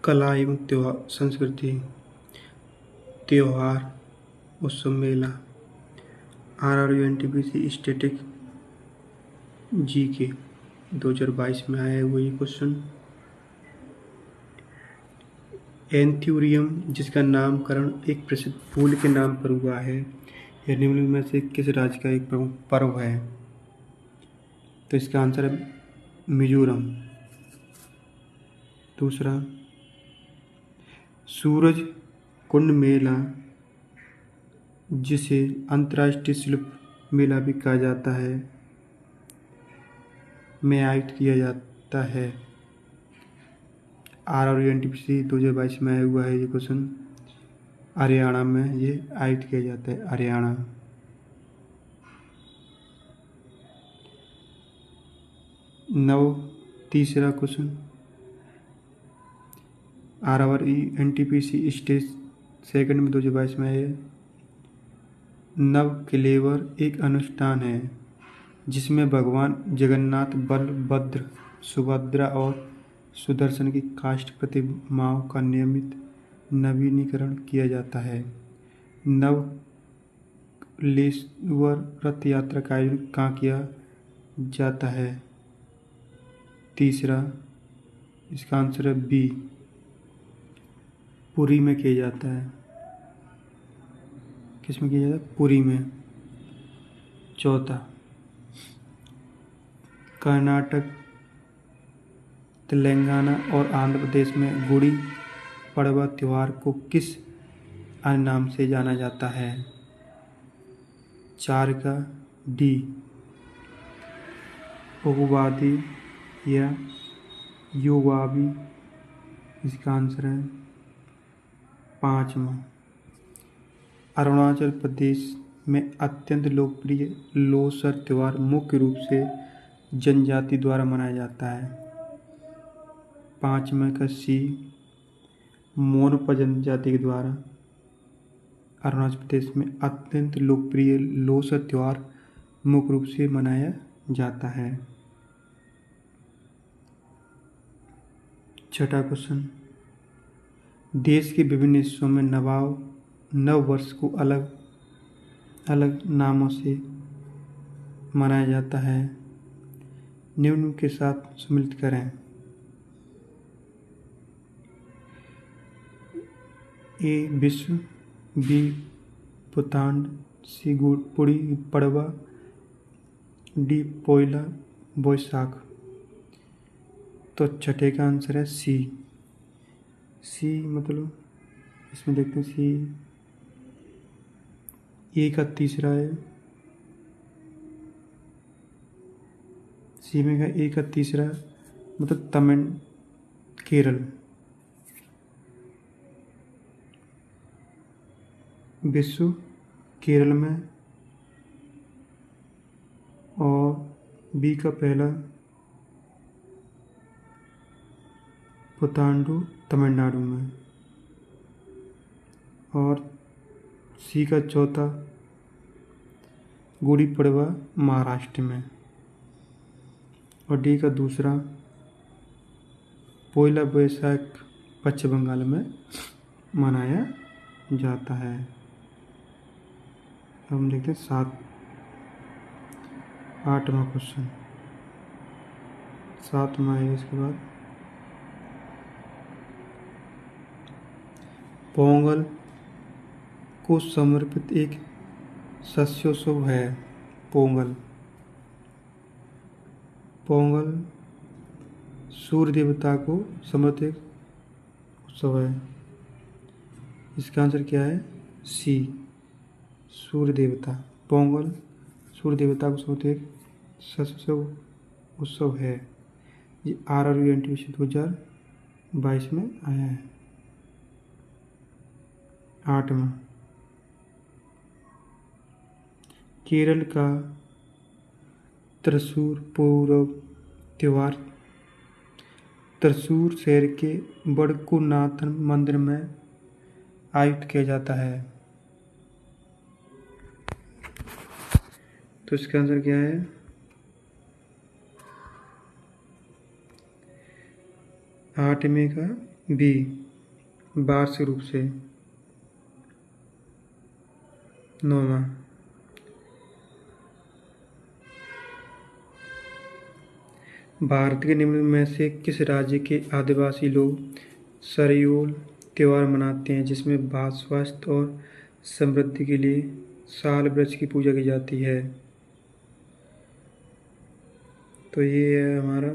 कला एवं त्योहार संस्कृति त्योहार उत्सव मेला RRU NTPC स्टैटिक GK 2022 में आया हुआ ये क्वेश्चन। एंथ्यूरियम जिसका नामकरण एक प्रसिद्ध फूल के नाम पर हुआ है, यह निम्नलिखित में से किस राज्य का एक प्रमुख पर्व है? तो इसका आंसर है मिजोरम। दूसरा, सूरज कुंड मेला जिसे अंतर्राष्ट्रीय शिल्प मेला भी कहा जाता है में आयोजित किया जाता है। RRU NTPC 2022 में आया हुआ है ये क्वेश्चन। हरियाणा में ये आयोजित किया जाता है, हरियाणा। तीसरा question, RRU NTPC stage second में 2022 में है। नव कलेवर एक अनुष्ठान है जिसमें भगवान जगन्नाथ, बलभद्र, सुभद्रा और सुदर्शन की काष्ठ प्रतिमाओं का नियमित नवीनीकरण किया जाता है। नव कलेवर रथ यात्रा का आयोजन कहाँ किया जाता है? तीसरा, इसका आंसर है बी, पुरी में किया जाता है। किस में किया जाता है? पुरी में। चौथा, कर्नाटक, तेलंगाना और आंध्र प्रदेश में गुड़ी पड़वा त्योहार को किस अन्य नाम से जाना जाता है? 4 का डी, उगादि या युगादि। इसका आंसर है 5वां। अरुणाचल प्रदेश में अत्यंत लोकप्रिय लोसर त्योहार मुख्य रूप से जनजाति द्वारा मनाया जाता है। 5 में का सी, मोनपा जनजाति के द्वारा अरुणाचल प्रदेश में अत्यंत लोकप्रिय लोसर त्योहार मुख्य रूप से मनाया जाता है। छठा क्वेश्चन, देश के विभिन्न हिस्सों में नव वर्ष को अलग अलग नामों से मनाया जाता है। निम्न के साथ सम्मिलित करें। ए विश्व, बी पुतांड, सी गुड़ी पड़वा, डी पोइला बोईसाख। तो छठे का आंसर है सी। मतलब इसमें देखते हैं सी ए का तीसरा है। सी में का ए का तीसरा मतलब केरल। विश्व केरल में, और बी का पहला पुतांडु तमिलनाडु में, और सी का चौथा गुड़ी पड़वा महाराष्ट्र में, और डी का दूसरा पोइला बोईसाख पश्चिम बंगाल में मनाया जाता है। हम देखते हैं 8वां क्वेश्चन। 7वां है इसके बाद। पोंगल को समर्पित एक शस्योत्सव है। पोंगल सूर्य देवता को समर्पित उत्सव है। इसका आंसर क्या है? सी, सूर्य देवता। पोंगल सूर्य देवता को समर्पित शस्य उत्सव है। ये RRU NTPC 2022 में आया है। 8वां, केरल का त्रिशूर पूर्व त्योहार त्रिशूर शहर के वडकुनाथन मंदिर में आयोजित किया जाता है। तो इसका आंसर क्या है? 8 में का बी, वार्षिक रूप से। 9वां, भारत के निम्न में से किस राज्य के आदिवासी लोग सरयूल त्यौहार मनाते हैं, जिसमें स्वास्थ्य और समृद्धि के लिए साल वृक्ष की पूजा की जाती है? तो ये है हमारा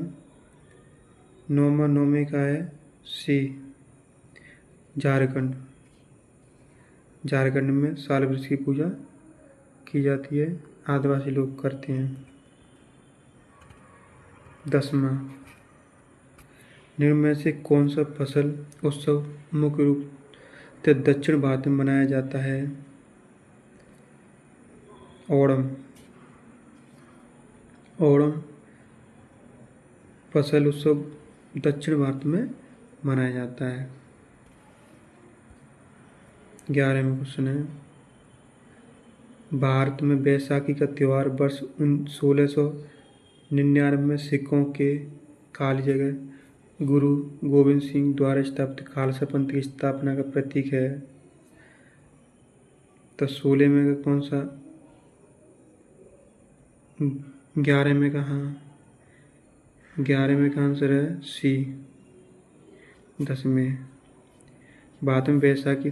9वें का है सी, झारखंड। झारखंड में साल वृक्ष की पूजा की जाती है, आदिवासी लोग करते हैं। 10वां, निम्न में से कौन सा फसल उत्सव मुख्य रूप से दक्षिण भारत में मनाया जाता है? ओणम। ओणम फसल उत्सव दक्षिण भारत में मनाया जाता है। 11वां क्वेश्चन है, भारत में बैसाखी का त्यौहार वर्ष 1699 में सिखों के काली जगह गुरु गोविंद सिंह द्वारा स्थापित खालसा पंथ की स्थापना का प्रतीक है। तो 16 में का कौन सा? 11 में का, हाँ 11 में का आंसर है सी, 10वें। भारत में बैसाखी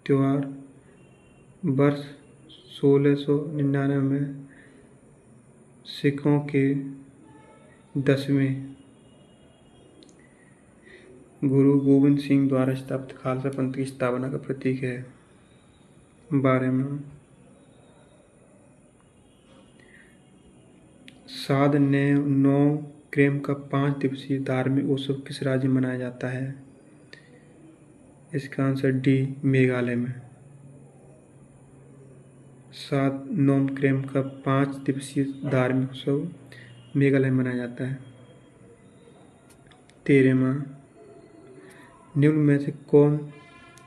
त्यौहार वर्ष 1699 में सिखों के 10वें गुरु गोविंद सिंह द्वारा स्थापित खालसा पंथ की स्थापना का प्रतीक है। 12वां, साध नौ क्रेम का 5 दिवसीय धार्मिक उत्सव किस राज्य में मनाया जाता है? इसका आंसर डी, मेघालय में। 7 नोम क्रेम का 5 दिवसीय धार्मिक उत्सव मेघालय में मनाया जाता है। 13वां, निम्न में से कौन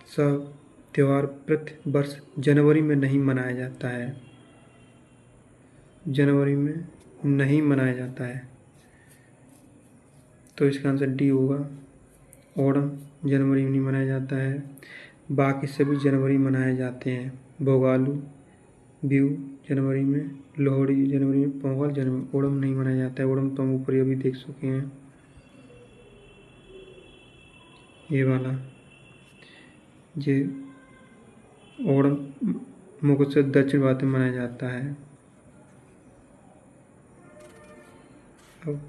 सा त्यौहार प्रति वर्ष जनवरी में नहीं मनाया जाता है? जनवरी में नहीं मनाया जाता है, तो इसका आंसर डी होगा। ओणम जनवरी में नहीं मनाया जाता है, बाकी सभी जनवरी में मनाए जाते हैं। भोगालू, बिहू जनवरी में, लोहड़ी जनवरी में, पोंगल जनवरी। ओणम नहीं मनाया जाता है, ओणम तो हम ऊपर अभी देख चुके हैं। ये वाला ये ओणम मुख्य से दक्षिण भारत में मनाया जाता है। अब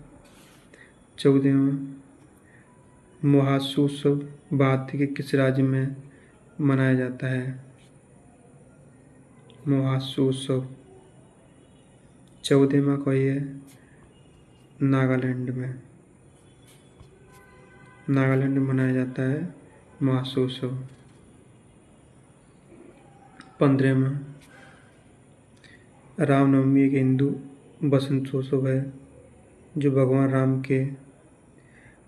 14वां, मोहासु उत्सव भारत के किस राज्य में मनाया जाता है? मोहासु उत्सव 14वां कोई है नागालैंड में। नागालैंड में मनाया जाता है मोहासु उत्सव। 15वां, रामनवमी एक हिंदू बसंतोत्सव है जो भगवान राम के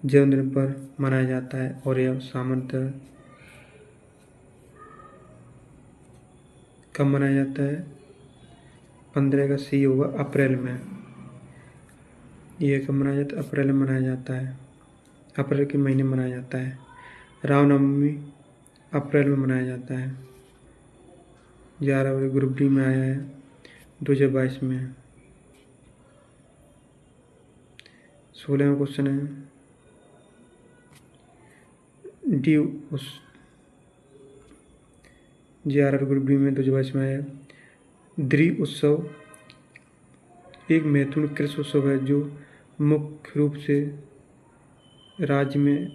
जन्मदिन पर मनाया जाता है और यह सामान्यतः कब मनाया जाता है? 15 का सी होगा, अप्रैल में। यह कब मनाया जाता है? अप्रैल में मनाया जाता है, अप्रैल के महीने में मनाया जाता है। रामनवमी अप्रैल में मनाया जाता है। 11 ग्रुप डी में आया है 2022 में। 16वां क्वेश्चन है, डी उस 11 ग्रुप डी में 2022 में आया। द्री उत्सव एक महत्वपूर्ण कृषि उत्सव है जो मुख्य रूप से राज्य में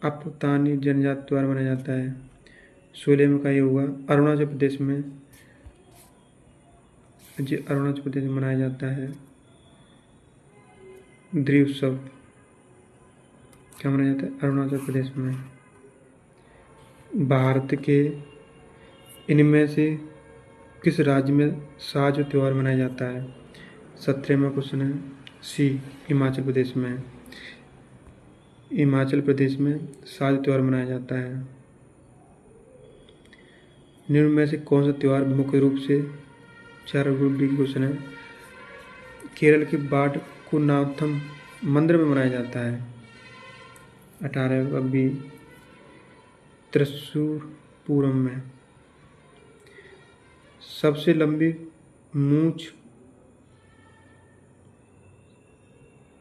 अपतानी जनजाति द्वारा मनाया जाता है। 16 का ये होगा अरुणाचल प्रदेश में। जी अरुणाचल प्रदेश में मनाया जाता है द्री उत्सव। क्या मनाया जाता है? अरुणाचल प्रदेश में। भारत के इनमें से किस राज्य में साज त्योहार मनाया जाता है? 17वां क्वेश्चन है सी, हिमाचल प्रदेश में। हिमाचल प्रदेश में साज त्योहार मनाया जाता है। निम्न में से कौन सा त्यौहार मुख्य रूप से 4 ग्रुप डी की क्वेश्चन है केरल के बाढ़कुनाथम मंदिर में मनाया जाता है? 18 का बी, त्रिशूरपुरम में। सबसे लंबी मूंछ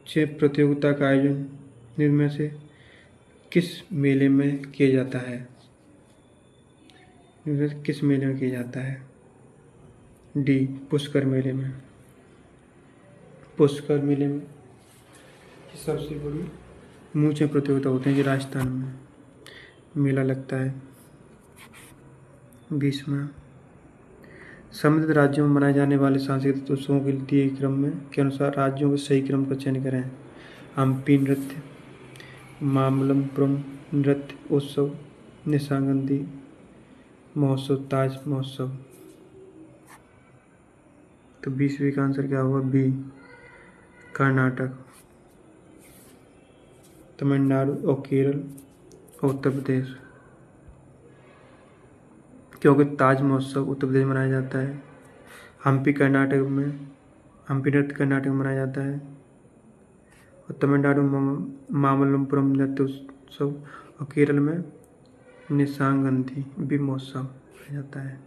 से प्रतियोगिता का आयोजन इनमें से किस मेले में किया जाता है? इनमें से किस मेले में किया जाता है? डी, पुष्कर मेले में। पुष्कर मेले में सबसे बड़ी मूंछें प्रतियोगिता होते हैं, जो राजस्थान में मेला लगता है। 20वां, सम्मिलित राज्यों में मनाए जाने वाले सांस्कृतिक उत्सवों के दिए क्रम में के अनुसार राज्यों के सही क्रम का चयन करें। हम्पी नृत्य, मामल्लपुरम नृत्य उत्सव, निशांगंदी महोत्सव, ताज महोत्सव। तो 20वीं का आंसर क्या होगा? बी, कर्नाटक, तमिलनाडु और केरल और उत्तर प्रदेश। क्योंकि ताज महोत्सव उत्तर प्रदेश में मनाया जाता है, हम्पी कर्नाटक में, हम्पी नृत्य कर्नाटक में मनाया जाता है, और तमिलनाडु में मामल्लपुरम नृत्य उत्सव, और केरल में निशांगंदी भी महोत्सव मनाया जाता है।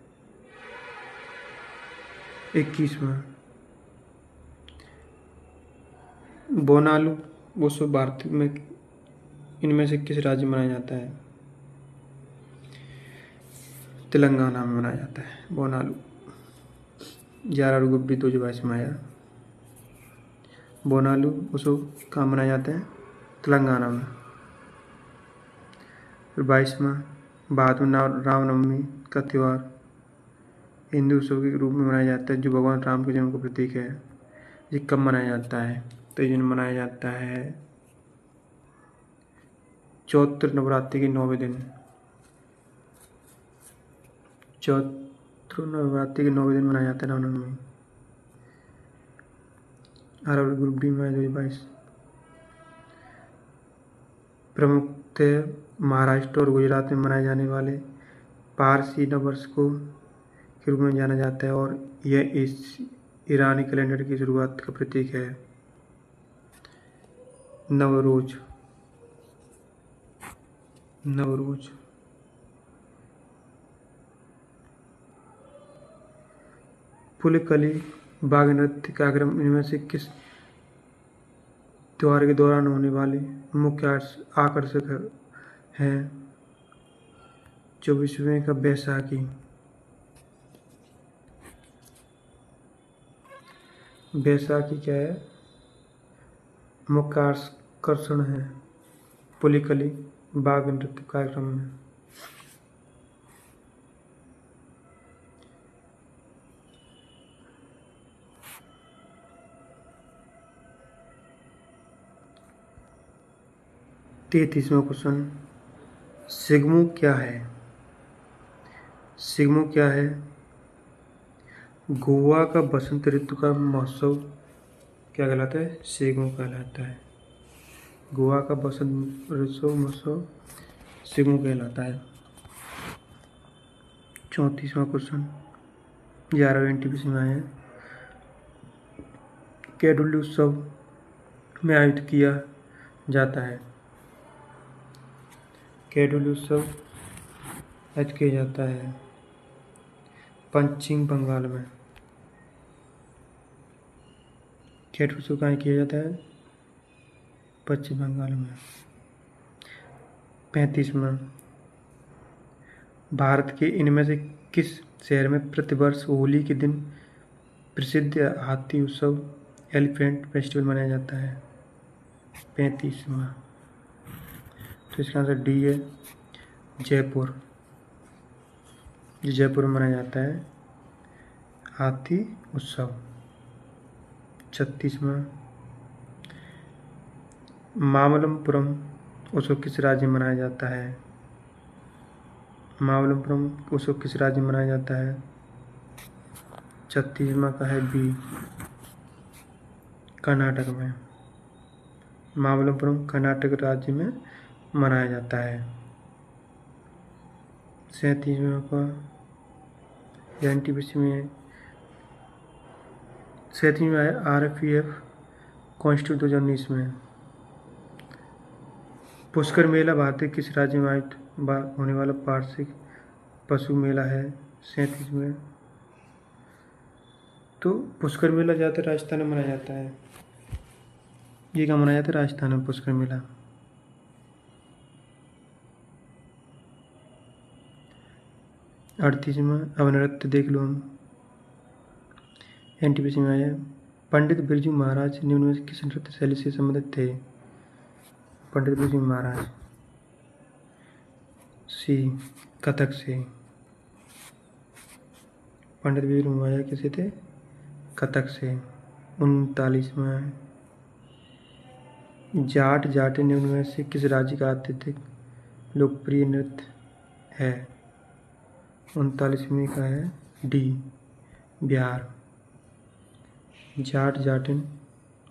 21वां, बोनालू उत्सव भारत में इनमें से किस राज्य में मनाया जाता है? तेलंगाना में मनाया जाता है बोनालू। 11 फरवरी 2022 में आया। बोनालू उत्सव कहाँ मनाया जाता है? तेलंगाना में। फिर 22वां, बहादुर रामनवमी का त्यौहार हिंदू उत्सव के रूप में मनाया जाता है, जो भगवान राम के जन्म का प्रतीक है। ये कब मनाया जाता है? तो ये मनाया जाता है चैत्र नवरात्रि के 9वें दिन। चैत्र नवरात्रि के 9वें दिन मनाया जाता है रामनवमी। 18 ग्रुप डी में 2022। प्रमुखतः महाराष्ट्र और गुजरात में मनाए जाने वाले पारसी नववर्ष को के रूप में जाना जाता है, और यह इस ईरानी कैलेंडर की शुरुआत का प्रतीक है। नवरोज, नवरोज पुलिकली बाघ नृत्य कार्यक्रम इनमें से किस त्योहार के दौरान होने वाले मुख्य आकर्षक है? 24वें का बैसाखी। बैसाखी क्या है? मुख्य आकर्षण है पुलिकली बाघ नृत्य कार्यक्रम में। तैंतीसवां क्वेश्चन, सिग्मो क्या है? सिग्मो क्या है? गोवा का बसंत ऋतु का महोत्सव क्या कहलाता है? सिग्मो कहलाता है। गोवा का बसंत ऋतु महोत्सव सिग्मो कहलाता है। 34वां क्वेश्चन, 11वें एनटीपीसी में आया। कैडुल्ली उत्सव में आयोजित किया जाता है। कैडुल्ली उत्सव आयोजित किया जाता है पश्चिम बंगाल में। कैडुल्ली उत्सव कहाँ किया जाता है? पश्चिम बंगाल में। 35वां, भारत के इनमें से किस शहर में प्रतिवर्ष होली के दिन प्रसिद्ध हाथी उत्सव एलिफेंट फेस्टिवल मनाया जाता है? 35वां, तो इसका आंसर डी है, जयपुर। जयपुर में मनाया जाता है हाथी उत्सव। 36वां, मामल्लपुरम उत्सव किस राज्य में मनाया जाता है? मामल्लपुरम उत्सव किस राज्य में मनाया जाता है? 36वां का है बी, कर्नाटक में। मामल्लपुरम कर्नाटक राज्य में मनाया जाता है। 37वां का एनटीपीसी में 37 में RFEF कॉन्स्टिट्यूट 2019 में। पुष्कर मेला भारत के किस राज्य में आयोजित होने वाला वार्षिक पशु मेला है? 37 में। तो पुष्कर मेला ज़्यादातर राजस्थान में मनाया जाता है। ये कहाँ मनाया जाता है? राजस्थान में पुष्कर मेला। अड़तीस में अब नृत्य देख लो हम। एनटीपीसी में आया पंडित बिरजू महाराज निम्न में किस नृत्य शैली से संबंधित थे? पंडित बिरजू महाराज सी कथक से। पंडित बिरजू महाराज किसे थे? कथक से। 39 में जाट जाटे निम्न में से किस राज्य का अत्यधिक लोकप्रिय नृत्य है? 39 का है डी बिहार। जाट जाटिन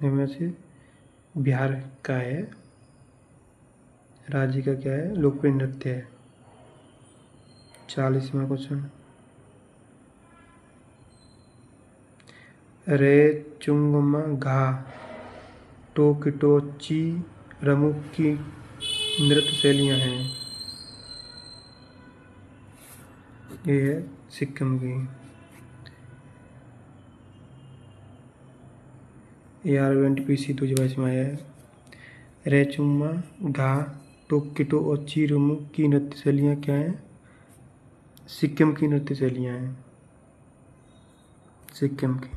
में से बिहार का है राज्य का क्या है लोकप्रिय नृत्य है। 40वां क्वेश्चन रे चुंगमा घा टोकिटोची रमुक की नृत्य शैलियाँ हैं। ये है सिक्किम की। एनटीपीसी 2022 में आया है रेचुमा घा टोकिटो और चिरमुक की नृत्य शैलियाँ क्या हैं? सिक्किम की नृत्य शैलियाँ हैं, सिक्किम की।